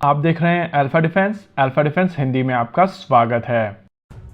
आप देख रहे हैं अल्फा डिफेंस हिंदी में आपका स्वागत है।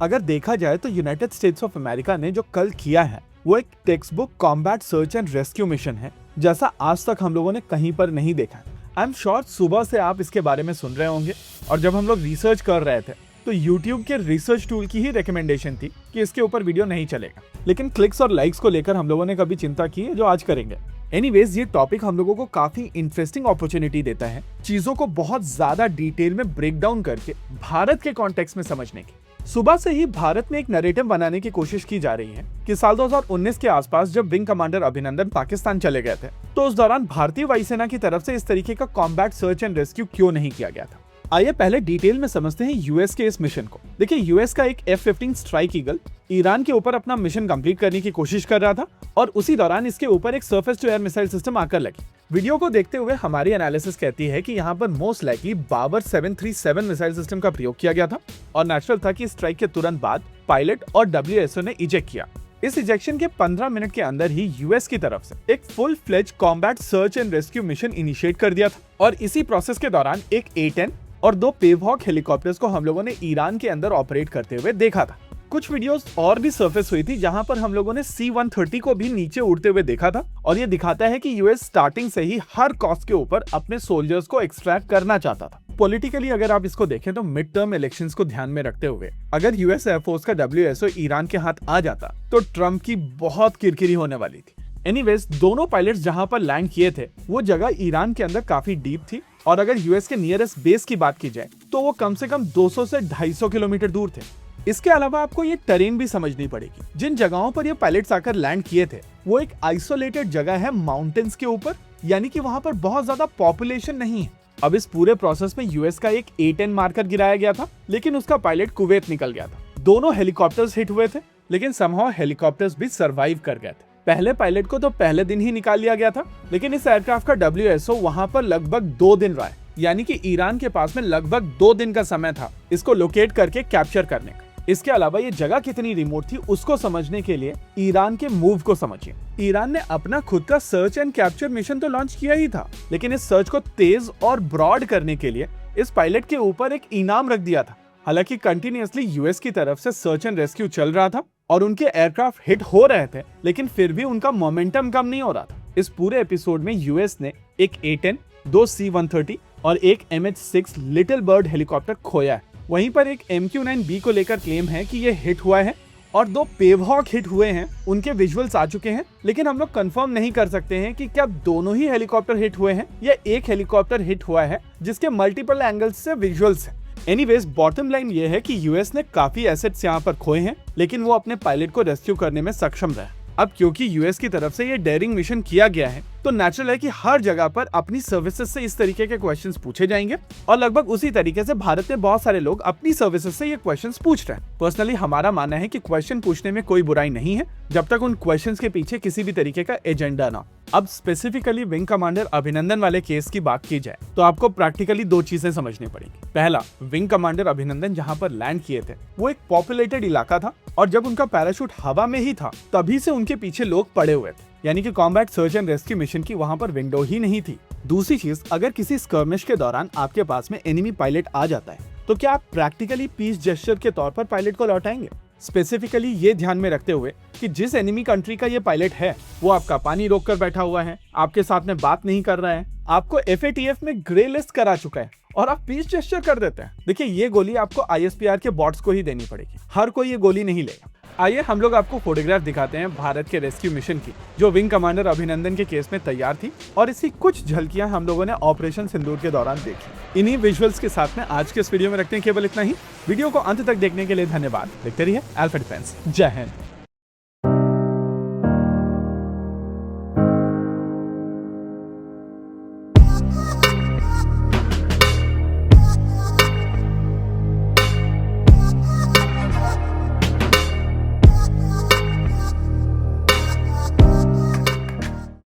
अगर देखा जाए तो यूनाइटेड स्टेट्स ऑफ अमेरिका ने जो कल किया है वो एक text book combat search and rescue mission है, जैसा आज तक हम लोगों ने कहीं पर नहीं देखा। आई एम श्योर सुबह से आप इसके बारे में सुन रहे होंगे, और जब हम लोग रिसर्च कर रहे थे तो YouTube के रिसर्च टूल की ही रिकमेंडेशन थी कि इसके ऊपर वीडियो नहीं चलेगा, लेकिन क्लिक्स और लाइक्स को लेकर हम लोगों ने कभी चिंता की है जो आज करेंगे। एनीवेज, ये टॉपिक हम लोगों को काफी इंटरेस्टिंग अपॉर्चुनिटी देता है चीजों को बहुत ज्यादा डिटेल में ब्रेक डाउन करके भारत के कॉन्टेक्स्ट में समझने की। सुबह से ही भारत में एक नैरेटिव बनाने की कोशिश की जा रही है कि साल 2019 के आसपास जब विंग कमांडर अभिनंदन पाकिस्तान चले गए थे तो उस दौरान भारतीय वायुसेना की तरफ से इस तरीके का कॉम्बैट सर्च एंड रेस्क्यू क्यों नहीं किया गया था। आइए पहले डिटेल में समझते हैं यूएस के इस मिशन को। देखिए, यूएस का एक F-15 स्ट्राइक ईगल ईरान के ऊपर अपना मिशन कंप्लीट करने की कोशिश कर रहा था, और उसी दौरान इसके ऊपर एक surface to air missile system आकर लगी। वीडियो को देखते हुए हमारी एनालिसिस कहती है कि यहाँ पर most likely Babur 737 missile system का प्रयोग किया गया था, और नेचुरल था कि स्ट्राइक के तुरंत बाद पायलट और WSO ने इजेक्ट किया। इस इजेक्शन के 15 मिनट के अंदर ही यूएस की तरफ से एक full fledge combat search and rescue mission initiate कर दिया था, और इसी प्रोसेस के दौरान एक A-10 और 2 पेवहॉक हेलीकॉप्टर्स को हम लोगों ने ईरान के अंदर ऑपरेट करते हुए देखा था। कुछ वीडियोस और भी सरफेस हुई थी जहां पर हम लोगों ने C-130 को भी नीचे उड़ते हुए देखा था, और ये दिखाता है कि यूएस स्टार्टिंग से ही हर कॉस्ट के ऊपर अपने सोल्जर्स को एक्सट्रैक्ट करना चाहता था। पॉलिटिकली अगर आप इसको देखें तो मिड टर्म इलेक्शंस को ध्यान में रखते हुए अगर यूएस एयरफोर्स का WSO ईरान के हाथ आ जाता तो ट्रम्प की बहुत किरकिरी होने वाली थी। एनीवेज, दोनों पायलट्स जहां पर लैंड किए थे वो जगह ईरान के अंदर काफी डीप थी, और अगर यूएस के नियरेस्ट बेस की बात की जाए तो वो कम से कम 200 से 250 किलोमीटर दूर थे। इसके अलावा आपको ये टेरेन भी समझनी पड़ेगी। जिन जगहों पर ये पायलट्स आकर लैंड किए थे वो एक आइसोलेटेड जगह है माउंटेन्स के ऊपर, यानी कि वहां पर बहुत ज्यादा पॉपुलेशन नहीं है। अब इस पूरे प्रोसेस में यूएस का एक A-10 मार्कर गिराया गया था, लेकिन उसका पायलट कुवैत निकल गया था। दोनों हेलीकॉप्टर्स हिट हुए थे, लेकिन समहाउ हेलीकॉप्टर्स भी सर्वाइव कर गए थे। पहले पायलट को तो पहले दिन ही निकाल लिया गया था, लेकिन इस एयरक्राफ्ट का WSO वहां पर लगभग 2 दिन रहा है, यानी कि ईरान के पास में लगभग 2 दिन का समय था इसको लोकेट करके कैप्चर करने का। इसके अलावा ये जगह कितनी रिमोट थी उसको समझने के लिए ईरान के मूव को समझिए। ईरान ने अपना खुद का सर्च एंड कैप्चर मिशन तो लॉन्च किया ही था, लेकिन इस सर्च को तेज और ब्रॉड करने के लिए इस पायलट के ऊपर एक इनाम रख दिया था। हालांकि कंटिन्यूअसली यूएस की तरफ से सर्च एंड रेस्क्यू चल रहा था और उनके एयरक्राफ्ट हिट हो रहे थे, लेकिन फिर भी उनका मोमेंटम कम नहीं हो रहा था। इस पूरे एपिसोड में यूएस ने एक A-10, 2 C-130 और एक MH-6 लिटिल बर्ड हेलीकॉप्टर खोया है। वहीं पर एक MQ-9B को लेकर क्लेम है कि ये हिट हुआ है, और 2 पेवहॉक हिट हुए हैं, उनके विजुअल्स आ चुके हैं, लेकिन हम लोग कंफर्म नहीं कर सकते हैं कि क्या दोनों ही हेलीकॉप्टर हिट हुए हैं या एक हेलीकॉप्टर हिट हुआ है जिसके मल्टीपल एंगल्स से विजुअल्स हैं। एनीवेज, बॉटम लाइन ये है कि यूएस ने काफी एसेट्स यहाँ पर खोए हैं, लेकिन वो अपने पायलट को रेस्क्यू करने में सक्षम रहे। अब क्योंकि यूएस की तरफ से ये डेयरिंग मिशन किया गया है तो नेचुरल है कि हर जगह पर अपनी सर्विसेज से इस तरीके के क्वेश्चंस पूछे जाएंगे, और लगभग उसी तरीके से भारत में बहुत सारे लोग अपनी सर्विसेज से ये क्वेश्चंस पूछ रहे हैं। पर्सनली हमारा मानना है कि क्वेश्चन पूछने में कोई बुराई नहीं है, जब तक उन क्वेश्चंस के पीछे किसी भी तरीके का एजेंडा ना। अब स्पेसिफिकली विंग कमांडर अभिनंदन वाले केस की बात की जाए तो आपको प्रैक्टिकली 2 चीजें समझनी पड़ेगी। पहला, विंग कमांडर अभिनंदन जहां पर लैंड किए थे वो एक पॉपुलेटेड इलाका था, और जब उनका पैराशूट हवा में ही था तभी से उनके पीछे लोग पड़े हुए थे, यानी कि combat search and rescue mission की वहां पर विंडो ही नहीं थी। दूसरी चीज, अगर किसी स्कर्मिश के दौरान आपके पास में एनिमी पायलट आ जाता है तो क्या आप प्रैक्टिकली पीस जेस्चर के तौर पर पायलट को लौटाएंगे? स्पेसिफिकली ये ध्यान में रखते हुए कि जिस एनिमी कंट्री का ये पायलट है वो आपका पानी रोक कर बैठा हुआ है, आपके साथ में बात नहीं कर रहा है, आपको FATF में ग्रे लिस्ट करा चुका है, और आप पीस जेस्चर कर देते हैं। देखिए, ये गोली आपको ISPR के बॉट्स को ही देनी पड़ेगी, हर कोई ये गोली नहीं लेगा। आइए हम लोग आपको फोटोग्राफ दिखाते हैं भारत के रेस्क्यू मिशन की, जो विंग कमांडर अभिनंदन के केस में तैयार थी, और इसकी कुछ झलकियां हम लोगों ने ऑपरेशन सिंदूर के दौरान देखी। इन्हीं विजुअल्स के साथ में आज के इस वीडियो में रखते हैं केवल इतना ही। वीडियो को अंत तक देखने के लिए धन्यवाद। देखते रहिए अल्फा डिफेंस। जय हिंद।